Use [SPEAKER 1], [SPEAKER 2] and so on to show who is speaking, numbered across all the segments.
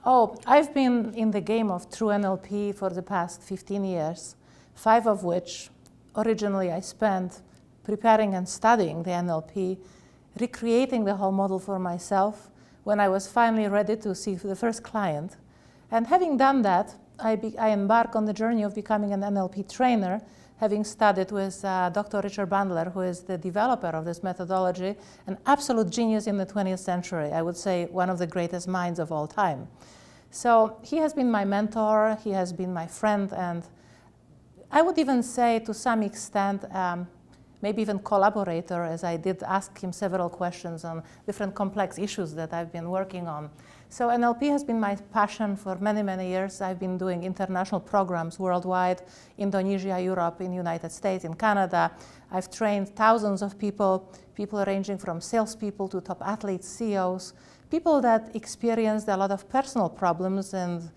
[SPEAKER 1] Oh, I've been in the game of true NLP for the past 15 years, 5 of which originally I spent preparing and studying the NLP, recreating the whole model for myself when I was finally ready to see the first client. And having done that, I embarked on the journey of becoming an NLP trainer, having studied with Dr. Richard Bandler, who is the developer of this methodology, an absolute genius in the 20th century. I would say one of the greatest minds of all time. So he has been my mentor, he has been my friend, and I would even say to some extent, maybe even collaborator, as I did ask him several questions on different complex issues that I've been working on. So NLP has been my passion for many, many years. I've been doing international programs worldwide, Indonesia, Europe, in the United States, in Canada. I've trained thousands of people ranging from salespeople to top athletes, CEOs, people that experienced a lot of personal problems and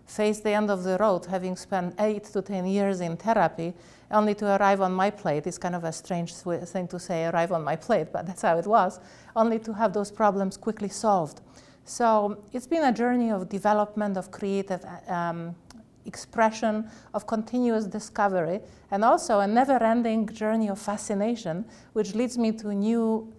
[SPEAKER 1] faced the end of the road, having spent 8 to 10 years in therapy, only to arrive on my plate. It's kind of a strange thing to say, arrive on my plate, but that's how it was, only to have those problems quickly solved. So it's been a journey of development, of creative expression, of continuous discovery, and also a never-ending journey of fascination, which leads me to new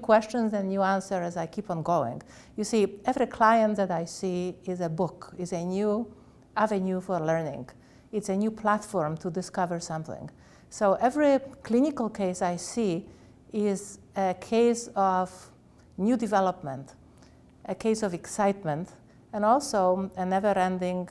[SPEAKER 1] questions and new answers as I keep on going. You see, every client that I see is a book, is a new avenue for learning. It's a new platform to discover something. So every clinical case I see is a case of new development, a case of excitement, and also a never-ending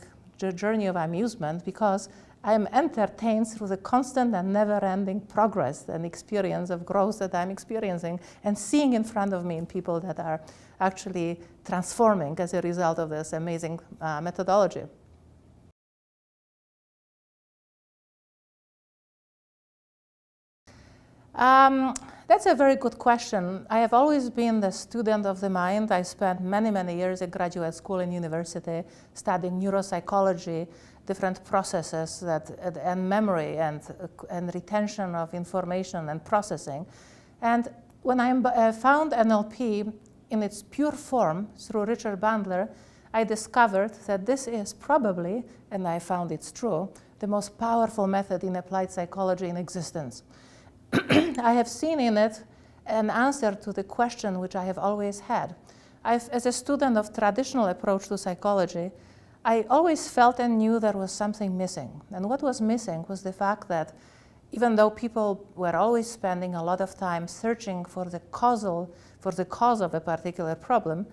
[SPEAKER 1] journey of amusement, because I am entertained through the constant and never-ending progress and experience of growth that I'm experiencing and seeing in front of me in people that are actually transforming as a result of this amazing methodology. That's a very good question. I have always been the student of the mind. I spent many, many years at graduate school and university studying neuropsychology, different processes and memory and retention of information and processing. And when I found NLP in its pure form through Richard Bandler, I discovered that this is probably, and I found it's true, the most powerful method in applied psychology in existence. I have seen in it an answer to the question which I have always had. As a student of traditional approach to psychology, I always felt and knew there was something missing. And what was missing was the fact that even though people were always spending a lot of time searching for the cause of a particular problem,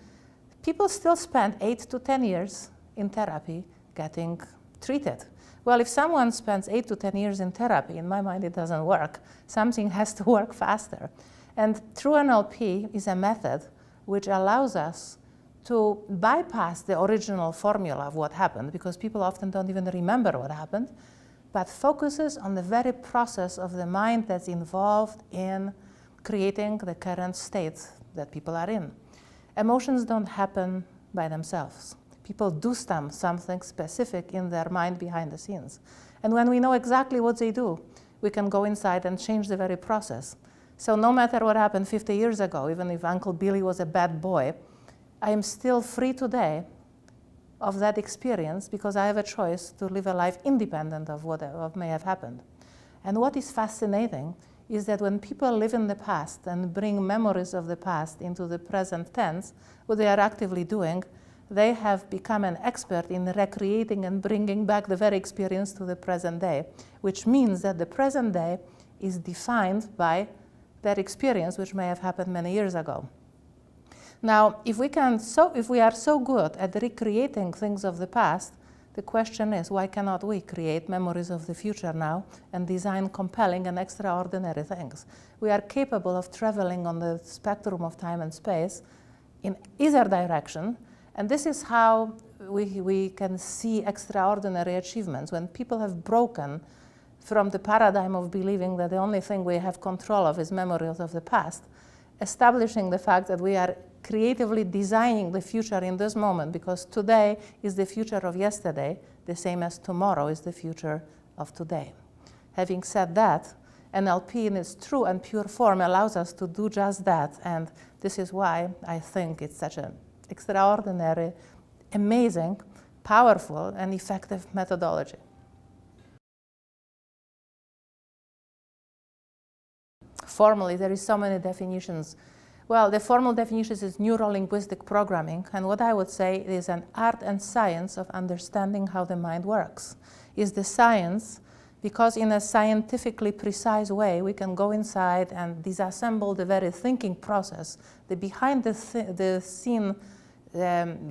[SPEAKER 1] people still spend 8 to 10 years in therapy getting treated. Well, if someone spends 8 to 10 years in therapy, in my mind it doesn't work. Something has to work faster. And true NLP is a method which allows us to bypass the original formula of what happened, because people often don't even remember what happened, but focuses on the very process of the mind that's involved in creating the current state that people are in. Emotions don't happen by themselves. People do something specific in their mind behind the scenes. And when we know exactly what they do, we can go inside and change the very process. So no matter what happened 50 years ago, even if Uncle Billy was a bad boy, I am still free today of that experience because I have a choice to live a life independent of what may have happened. And what is fascinating is that when people live in the past and bring memories of the past into the present tense, what they are actively doing, they have become an expert in recreating and bringing back the very experience to the present day, which means that the present day is defined by that experience which may have happened many years ago. Now, if we are so good at recreating things of the past, the question is, why cannot we create memories of the future now and design compelling and extraordinary things? We are capable of traveling on the spectrum of time and space in either direction, and this is how we can see extraordinary achievements. When people have broken from the paradigm of believing that the only thing we have control of is memories of the past, establishing the fact that we are creatively designing the future in this moment, because today is the future of yesterday, the same as tomorrow is the future of today. Having said that, NLP in its true and pure form allows us to do just that, and this is why I think it's such an extraordinary amazing, powerful, and effective methodology. Formally, there is so many definitions. Well, the formal definition is neuro-linguistic programming, and what I would say is an art and science of understanding how the mind works. Is the science, because in a scientifically precise way, we can go inside and disassemble the very thinking process, the behind-the-scene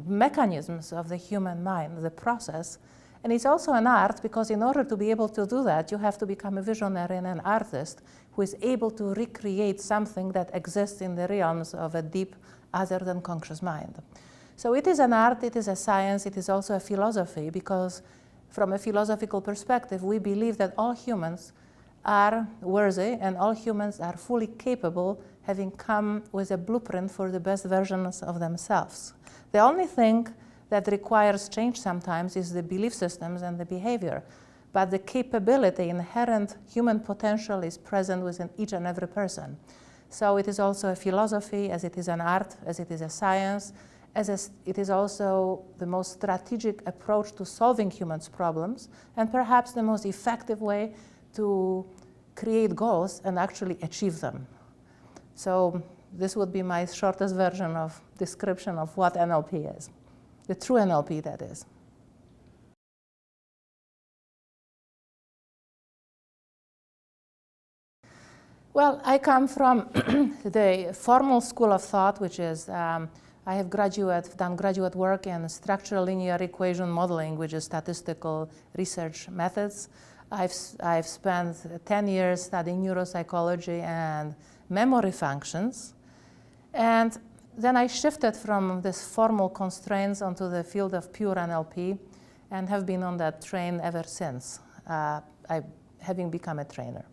[SPEAKER 1] mechanisms of the human mind, the process. And it's also an art, because in order to be able to do that, you have to become a visionary and an artist who is able to recreate something that exists in the realms of a deep, other than conscious mind. So it is an art, it is a science, it is also a philosophy, because from a philosophical perspective, we believe that all humans are worthy and all humans are fully capable, having come with a blueprint for the best versions of themselves. The only thing that requires change sometimes is the belief systems and the behavior. But the capability, inherent human potential is present within each and every person. So it is also a philosophy, as it is an art, as it is a science, it is also the most strategic approach to solving humans' problems, and perhaps the most effective way to create goals and actually achieve them. So this would be my shortest version of description of what NLP is. The true NLP, that is. Well, I come from the formal school of thought, which is, I have done graduate work in structural linear equation modeling, which is statistical research methods. I've spent 10 years studying neuropsychology and memory functions. And then I shifted from this formal constraints onto the field of pure NLP and have been on that train ever since, having become a trainer.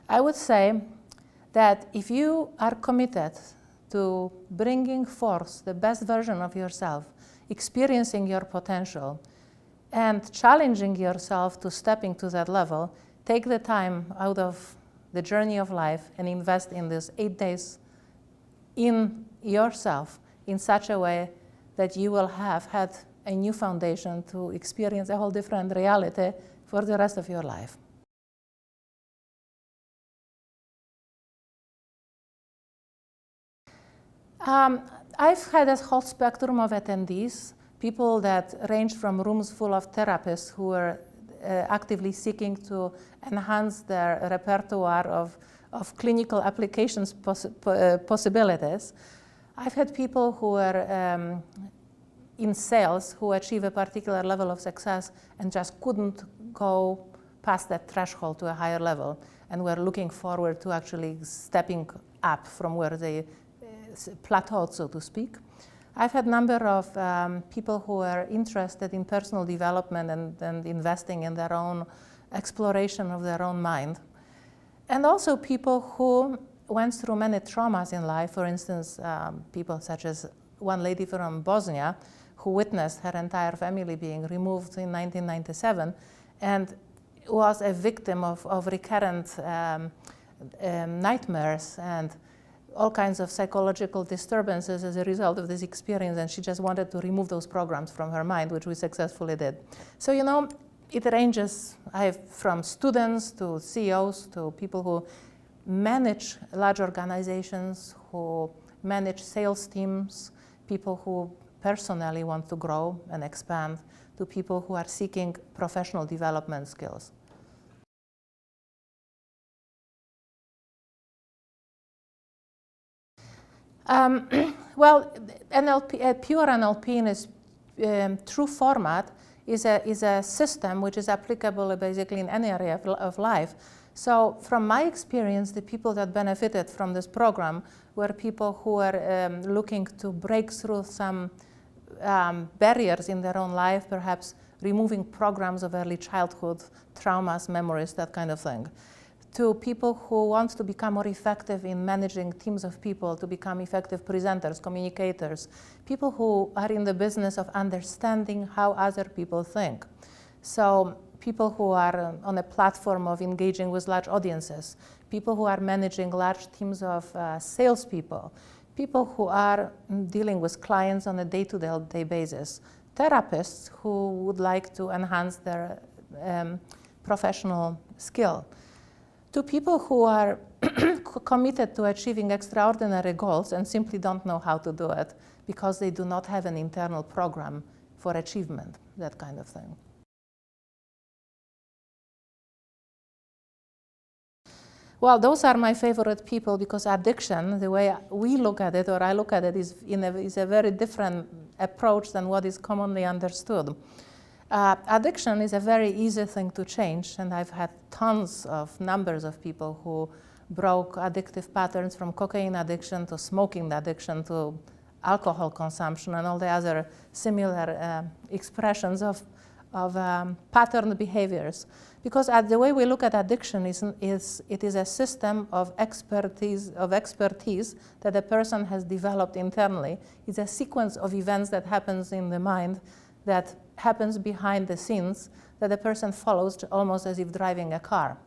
[SPEAKER 1] I would say that if you are committed to bringing forth the best version of yourself, experiencing your potential, and challenging yourself to stepping to that level, take the time out of the journey of life and invest in these 8 days in yourself in such a way that you will have had a new foundation to experience a whole different reality for the rest of your life. I've had a whole spectrum of attendees, people that range from rooms full of therapists who are actively seeking to enhance their repertoire of clinical applications possibilities. I've had people who are in sales who achieve a particular level of success and just couldn't go past that threshold to a higher level, and were looking forward to actually stepping up from where they plateaued, so to speak. I've had a number of people who are interested in personal development and investing in their own exploration of their own mind. And also people who went through many traumas in life. For instance, people such as one lady from Bosnia who witnessed her entire family being removed in 1997 and was a victim of recurrent nightmares and all kinds of psychological disturbances as a result of this experience, and she just wanted to remove those programs from her mind, which we successfully did. So, you know, it ranges from students to CEOs to people who manage large organizations, who manage sales teams, people who personally want to grow and expand, to people who are seeking professional development skills. Well, NLP, pure NLP in its true format is a system which is applicable basically in any area of life. So from my experience, the people that benefited from this program were people who were looking to break through some barriers in their own life, perhaps removing programs of early childhood, traumas, memories, that kind of thing, to people who want to become more effective in managing teams of people, to become effective presenters, communicators, people who are in the business of understanding how other people think. So people who are on a platform of engaging with large audiences, people who are managing large teams of salespeople, people who are dealing with clients on a day-to-day basis, therapists who would like to enhance their professional skill, to people who are committed to achieving extraordinary goals and simply don't know how to do it because they do not have an internal program for achievement, that kind of thing. Well, those are my favorite people because addiction, the way we look at it, or I look at it, is a very different approach than what is commonly understood. Addiction is a very easy thing to change, and I've had numbers of people who broke addictive patterns, from cocaine addiction to smoking addiction to alcohol consumption and all the other similar expressions of pattern behaviors. Because the way we look at addiction it is a system of expertise that a person has developed internally. It's a sequence of events that happens in the mind, that happens behind the scenes, that a person follows almost as if driving a car.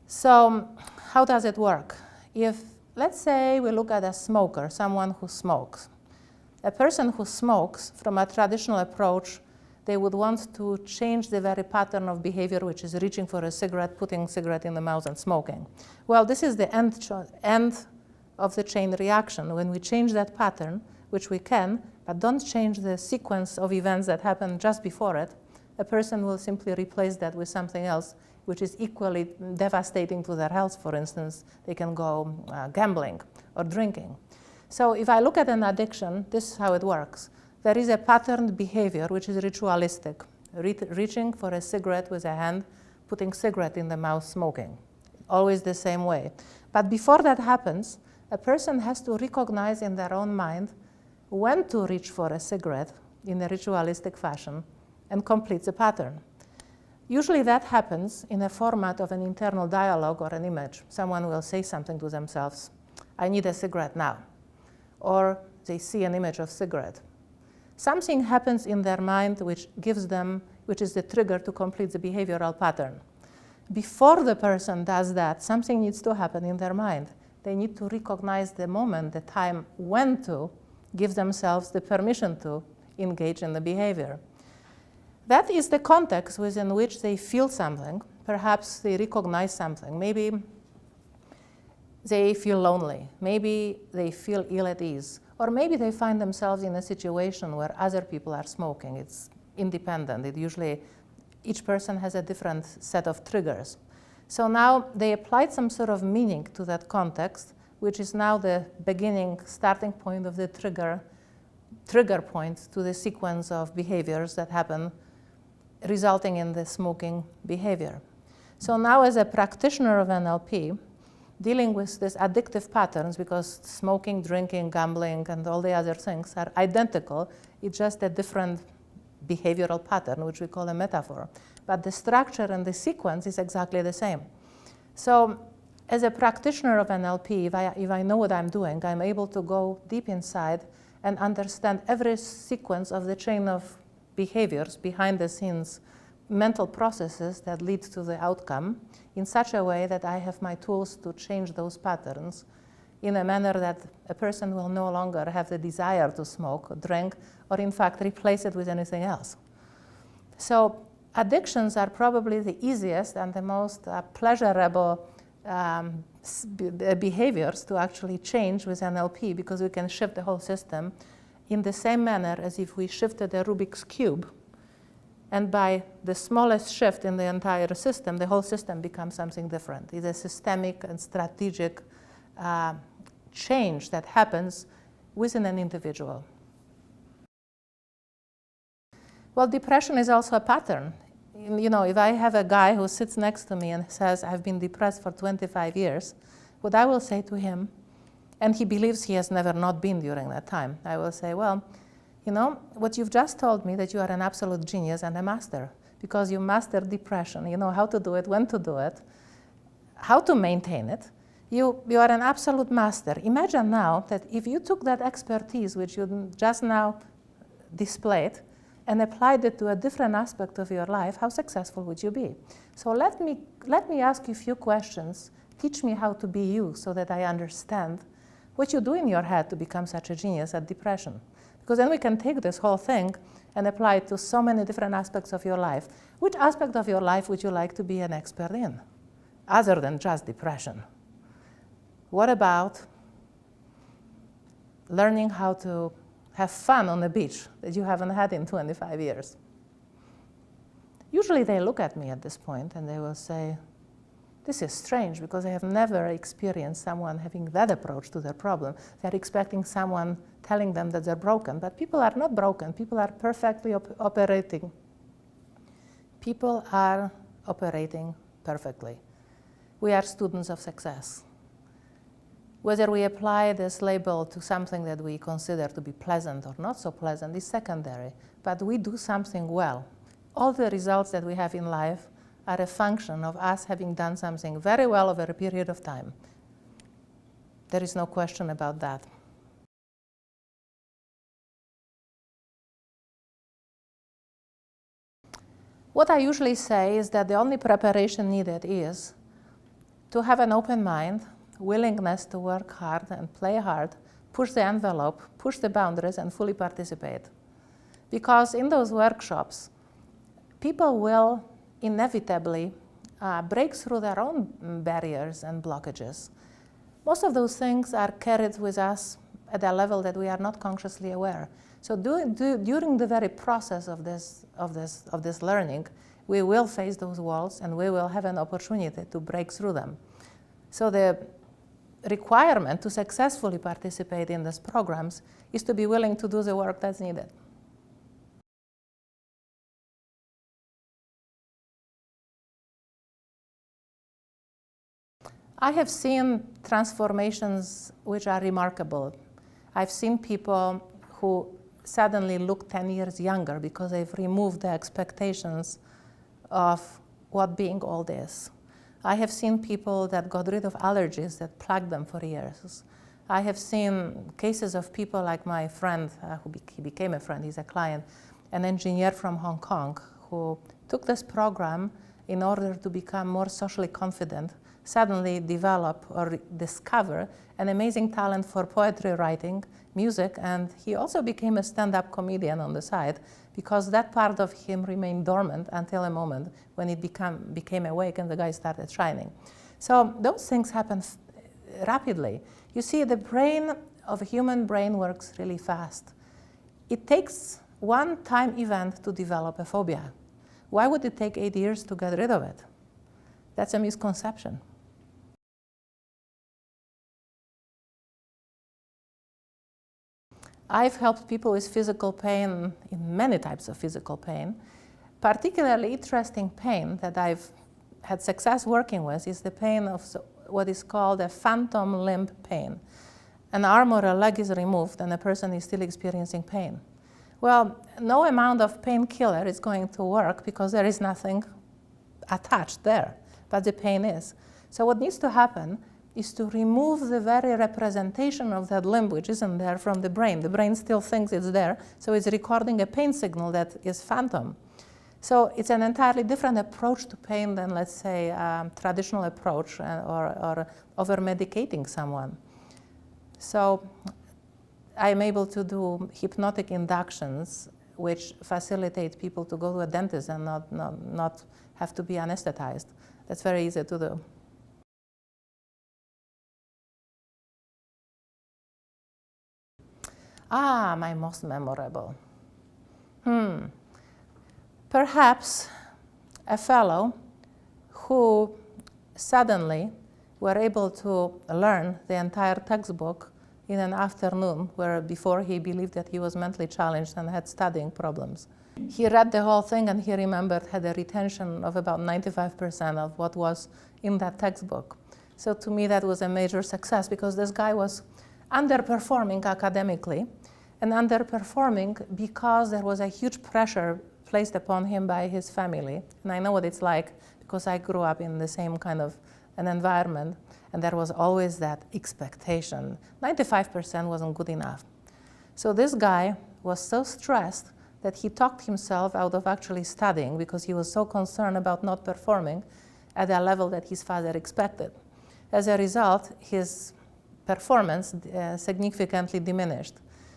[SPEAKER 1] So how does it work? If, let's say, we look at a smoker, someone who smokes. A person who smokes, from a traditional approach, they would want to change the very pattern of behavior, which is reaching for a cigarette, putting a cigarette in the mouth, and smoking. Well, this is the end of the chain reaction. When we change that pattern, which we can, but don't change the sequence of events that happen just before it, a person will simply replace that with something else, which is equally devastating to their health. For instance, they can go gambling or drinking. So if I look at an addiction, this is how it works. There is a patterned behavior, which is ritualistic, reaching for a cigarette with a hand, putting cigarette in the mouth, smoking, always the same way. But before that happens, a person has to recognize in their own mind when to reach for a cigarette in a ritualistic fashion and complete the pattern. Usually that happens in a format of an internal dialogue or an image. Someone will say something to themselves, I need a cigarette now. Or they see an image of cigarette. Something happens in their mind which is the trigger to complete the behavioral pattern. Before the person does that, something needs to happen in their mind. They need to recognize the moment, the time when to give themselves the permission to engage in the behavior. That is the context within which they feel something. Perhaps they recognize something. Maybe they feel lonely. Maybe they feel ill at ease. Or maybe they find themselves in a situation where other people are smoking. It's independent. Each person has a different set of triggers. So now they applied some sort of meaning to that context, which is now the starting point of the trigger point to the sequence of behaviors that happen, resulting in the smoking behavior. So now, as a practitioner of NLP, dealing with these addictive patterns, because smoking, drinking, gambling, and all the other things are identical, it's just a different behavioral pattern, which we call a metaphor. But the structure and the sequence is exactly the same. So as a practitioner of NLP, if I know what I'm doing, I'm able to go deep inside and understand every sequence of the chain of behaviors, behind the scenes, mental processes that lead to the outcome in such a way that I have my tools to change those patterns in a manner that a person will no longer have the desire to smoke or drink, or in fact replace it with anything else. So addictions are probably the easiest and the most pleasurable behaviors to actually change with NLP, because we can shift the whole system in the same manner as if we shifted a Rubik's Cube. And by the smallest shift in the entire system, the whole system becomes something different. It's a systemic and strategic change that happens within an individual. Well, depression is also a pattern. You know, if I have a guy who sits next to me and says, I've been depressed for 25 years, what I will say to him, and he believes he has never not been during that time, I will say, well, you know, what you've just told me, that you are an absolute genius and a master, because you mastered depression. You know how to do it, when to do it, how to maintain it. You are an absolute master. Imagine now that if you took that expertise, which you just now displayed, and applied it to a different aspect of your life, how successful would you be? So let me ask you a few questions teach me how to be you so that I understand what you do in your head to become such a genius at depression. Because then we can take this whole thing and apply it to so many different aspects of your life. Which aspect of your life would you like to be an expert in, other than just depression? What about learning how to have fun on the beach that you haven't had in 25 years? Usually they look at me at this point and they will say, this is strange because I have never experienced someone having that approach to their problem. They're expecting someone telling them that they're broken, but people are not broken. People are perfectly operating. People are operating perfectly. We are students of success. Whether we apply this label to something that we consider to be pleasant or not so pleasant is secondary, but we do something well. All the results that we have in life are a function of us having done something very well over a period of time. There is no question about that. What I usually say is that the only preparation needed is to have an open mind, willingness to work hard and play hard, push the envelope, push the boundaries, and fully participate. Because in those workshops, people will inevitably break through their own barriers and blockages. Most of those things are carried with us at a level that we are not consciously aware. So during the very process of this learning, we will face those walls and we will have an opportunity to break through them. So the requirement to successfully participate in these programs is to be willing to do the work that's needed. I have seen transformations which are remarkable. I've seen people who suddenly look 10 years younger because they've removed the expectations of what being old is. I have seen people that got rid of allergies that plagued them for years. I have seen cases of people like my friend, he became a friend, he's a client, an engineer from Hong Kong who took this program in order to become more socially confident, suddenly develop or discover an amazing talent for poetry writing, music, and he also became a stand-up comedian on the side because that part of him remained dormant until a moment when it became awake and the guy started shining. So those things happen rapidly. You see, the brain of a human brain works really fast. It takes one time event to develop a phobia. Why would it take 8 years to get rid of it? That's a misconception. I've helped people with physical pain, in many types of physical pain. Particularly interesting pain that I've had success working with is the pain of what is called a phantom limb pain. An arm or a leg is removed and a person is still experiencing pain. Well, no amount of painkiller is going to work because there is nothing attached there, but the pain is. So what needs to happen is to remove the very representation of that limb which isn't there from the brain. The brain still thinks it's there, so it's recording a pain signal that is phantom. So it's an entirely different approach to pain than, let's say, traditional approach or over-medicating someone. So I'm able to do hypnotic inductions which facilitate people to go to a dentist and not have to be anesthetized. That's very easy to do. My most memorable. Perhaps a fellow who suddenly were able to learn the entire textbook in an afternoon, where before he believed that he was mentally challenged and had studying problems. He read the whole thing and he remembered, had a retention of about 95% of what was in that textbook. So to me that was a major success because this guy was underperforming academically and underperforming because there was a huge pressure placed upon him by his family. And I know what it's like because I grew up in the same kind of an environment and there was always that expectation. 95% wasn't good enough. So this guy was so stressed that he talked himself out of actually studying because he was so concerned about not performing at a level that his father expected. As a result, his performance significantly diminished.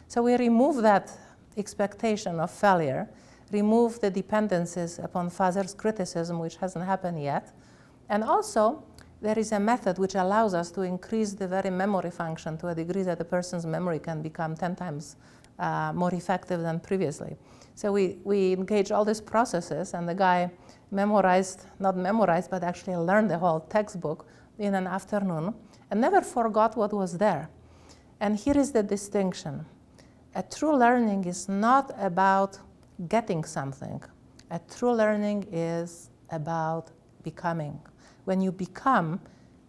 [SPEAKER 1] So we remove that expectation of failure, remove the dependencies upon father's criticism, which hasn't happened yet, and also there is a method which allows us to increase the very memory function to a degree that a person's memory can become 10 times more effective than previously. So we engage all these processes, and the guy not memorized, but actually learned the whole textbook in an afternoon and never forgot what was there. And here is the distinction. A true learning is not about getting something. A true learning is about becoming. When you become,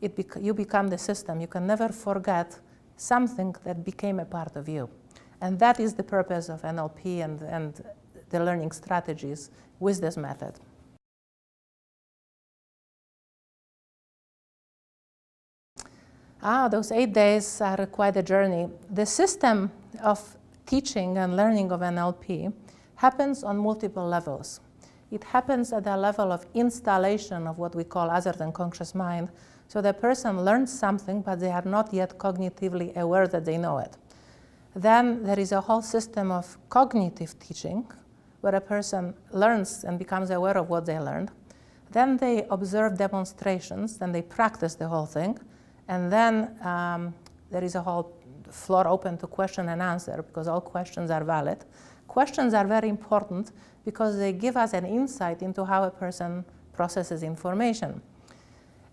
[SPEAKER 1] you become the system. You can never forget something that became a part of you. And that is the purpose of NLP and the learning strategies with this method. Those 8 days are quite a journey. The system of teaching and learning of NLP happens on multiple levels. It happens at the level of installation of what we call other than conscious mind. So the person learns something, but they are not yet cognitively aware that they know it. Then there is a whole system of cognitive teaching, where a person learns and becomes aware of what they learned. Then they observe demonstrations, then they practice the whole thing. And then there is a whole floor open to question and answer, because all questions are valid. Questions are very important because they give us an insight into how a person processes information.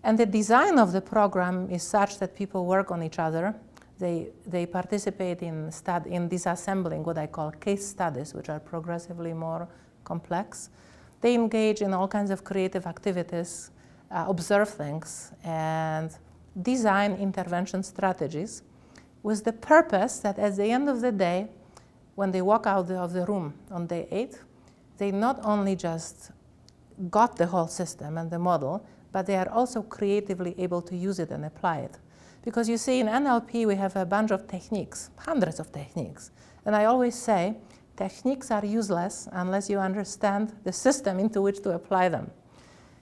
[SPEAKER 1] And the design of the program is such that people work on each other. They participate in disassembling what I call case studies, which are progressively more complex. They engage in all kinds of creative activities, observe things, and design intervention strategies with the purpose that at the end of the day, when they walk out of the room on day 8, they not only just got the whole system and the model, but they are also creatively able to use it and apply it. Because you see, in NLP, we have a bunch of techniques, hundreds of techniques. And I always say, techniques are useless unless you understand the system into which to apply them.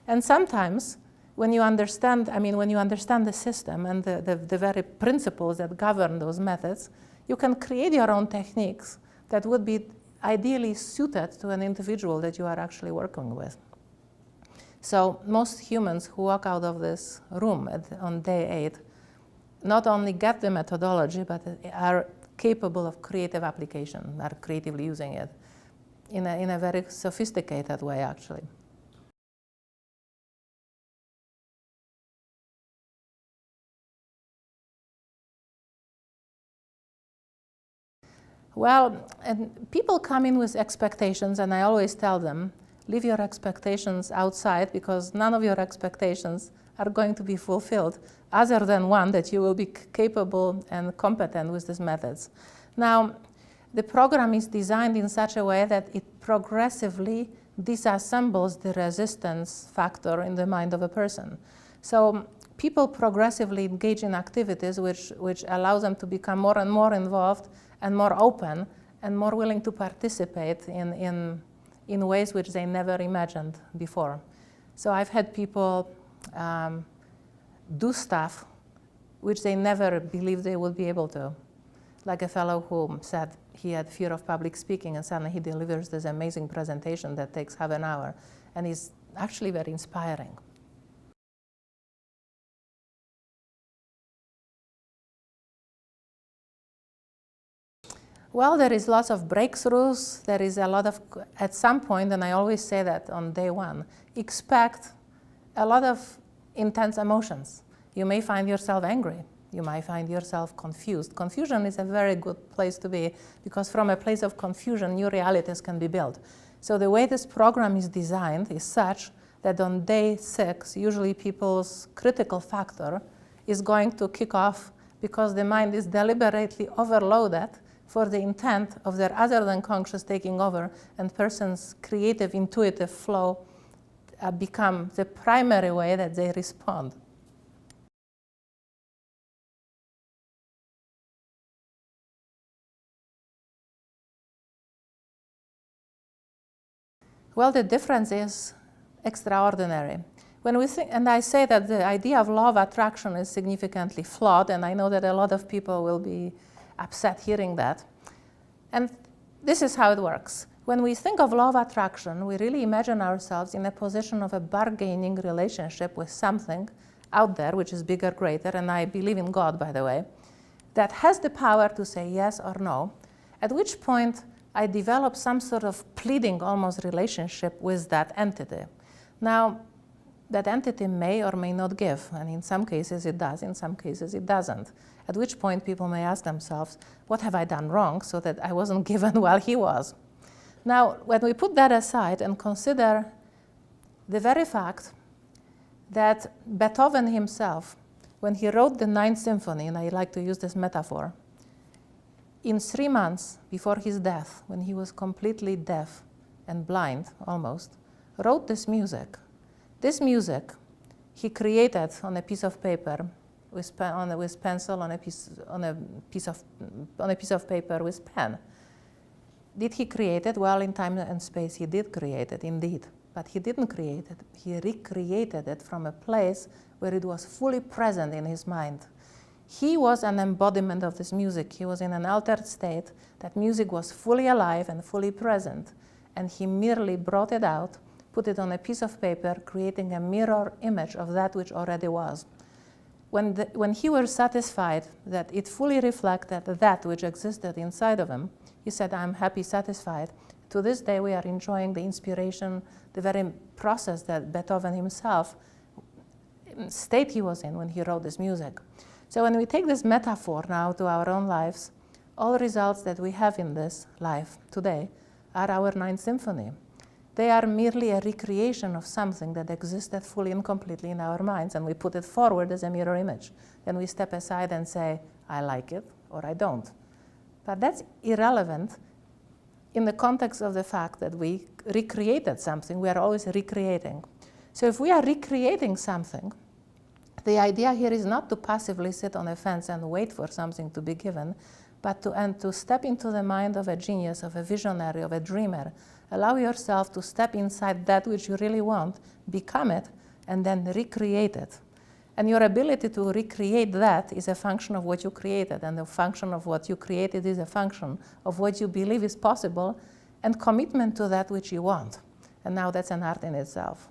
[SPEAKER 1] And sometimes, when you understand the system and the very principles that govern those methods, you can create your own techniques that would be ideally suited to an individual that you are actually working with. So most humans who walk out of this room on day 8 not only get the methodology, but are capable of creative application, are creatively using it in a very sophisticated way, actually. Well, and people come in with expectations, and I always tell them, leave your expectations outside, because none of your expectations are going to be fulfilled, other than one, that you will be capable and competent with these methods. Now, the program is designed in such a way that it progressively disassembles the resistance factor in the mind of a person. So people progressively engage in activities which allow them to become more and more involved and more open and more willing to participate in ways which they never imagined before. So I've had people do stuff which they never believed they would be able to. Like a fellow who said he had fear of public speaking, and suddenly he delivers this amazing presentation that takes half an hour, and is actually very inspiring. Well, there is lots of breakthroughs. There is a lot of, at some point, and I always say that on day 1, expect a lot of intense emotions. You may find yourself angry. You might find yourself confused. Confusion is a very good place to be, because from a place of confusion, new realities can be built. So the way this program is designed is such that on day 6, usually people's critical factor is going to kick off, because the mind is deliberately overloaded for the intent of their other than conscious taking over, and person's creative, intuitive flow become the primary way that they respond. Well, the difference is extraordinary. When we think, and I say that the idea of law of attraction is significantly flawed, and I know that a lot of people will be upset hearing that. And this is how it works. When we think of law of attraction, we really imagine ourselves in a position of a bargaining relationship with something out there, which is bigger, greater, and I believe in God, by the way, that has the power to say yes or no, at which point I develop some sort of pleading almost relationship with that entity. Now, that entity may or may not give, and in some cases it does, in some cases it doesn't. At which point people may ask themselves, what have I done wrong so that I wasn't given while he was? Now, when we put that aside and consider the very fact that Beethoven himself, when he wrote the Ninth Symphony, and I like to use this metaphor, in 3 months before his death, when he was completely deaf and blind almost, wrote this music. This music he created on a piece of paper with pencil on a piece of paper with pen. Did he create it? Well, in time and space he did create it, indeed. But he didn't create it. He recreated it from a place where it was fully present in his mind. He was an embodiment of this music. He was in an altered state. That music was fully alive and fully present. And he merely brought it out, put it on a piece of paper, creating a mirror image of that which already was. When he was satisfied that it fully reflected that which existed inside of him, he said, I'm happy, satisfied. To this day, we are enjoying the inspiration, the very process that Beethoven himself state he was in when he wrote this music. So when we take this metaphor now to our own lives, all results that we have in this life today are our Ninth Symphony. They are merely a recreation of something that existed fully and completely in our minds, and we put it forward as a mirror image. Then we step aside and say, I like it, or I don't. But that's irrelevant in the context of the fact that we recreated something. We are always recreating. So if we are recreating something, the idea here is not to passively sit on a fence and wait for something to be given, but to step into the mind of a genius, of a visionary, of a dreamer. Allow yourself to step inside that which you really want, become it, and then recreate it. And your ability to recreate that is a function of what you created, and the function of what you created is a function of what you believe is possible, and commitment to that which you want. And now that's an art in itself.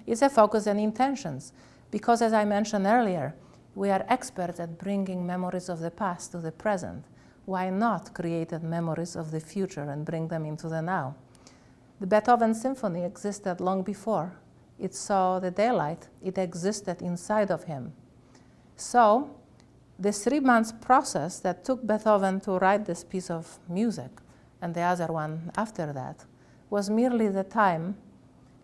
[SPEAKER 1] It's a focus and intentions, because as I mentioned earlier, we are experts at bringing memories of the past to the present. Why not create memories of the future and bring them into the now? The Beethoven Symphony existed long before it saw the daylight. It existed inside of him. So the 3 months process that took Beethoven to write this piece of music, and the other one after that, was merely the time,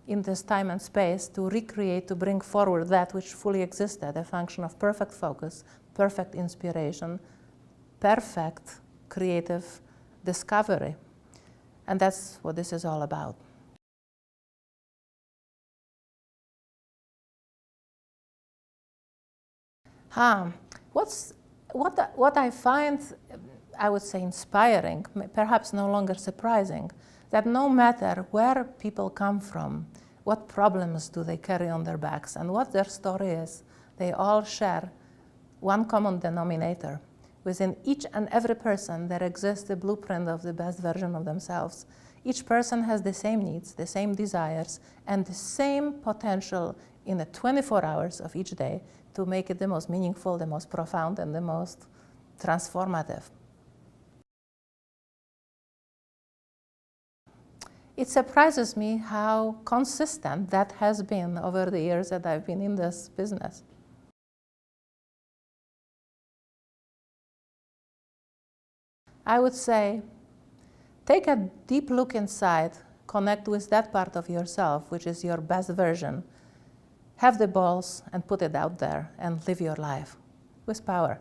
[SPEAKER 1] in this time and space, to recreate, to bring forward that which fully existed, a function of perfect focus, perfect inspiration, perfect creative discovery. And that's what this is all about. What I find, I would say, inspiring, perhaps no longer surprising, that no matter where people come from, what problems do they carry on their backs, and what their story is, they all share one common denominator. Within each and every person, there exists a blueprint of the best version of themselves. Each person has the same needs, the same desires, and the same potential in the 24 hours of each day to make it the most meaningful, the most profound, and the most transformative. It surprises me how consistent that has been over the years that I've been in this business. I would say, take a deep look inside, connect with that part of yourself, which is your best version. Have the balls and put it out there and live your life with power.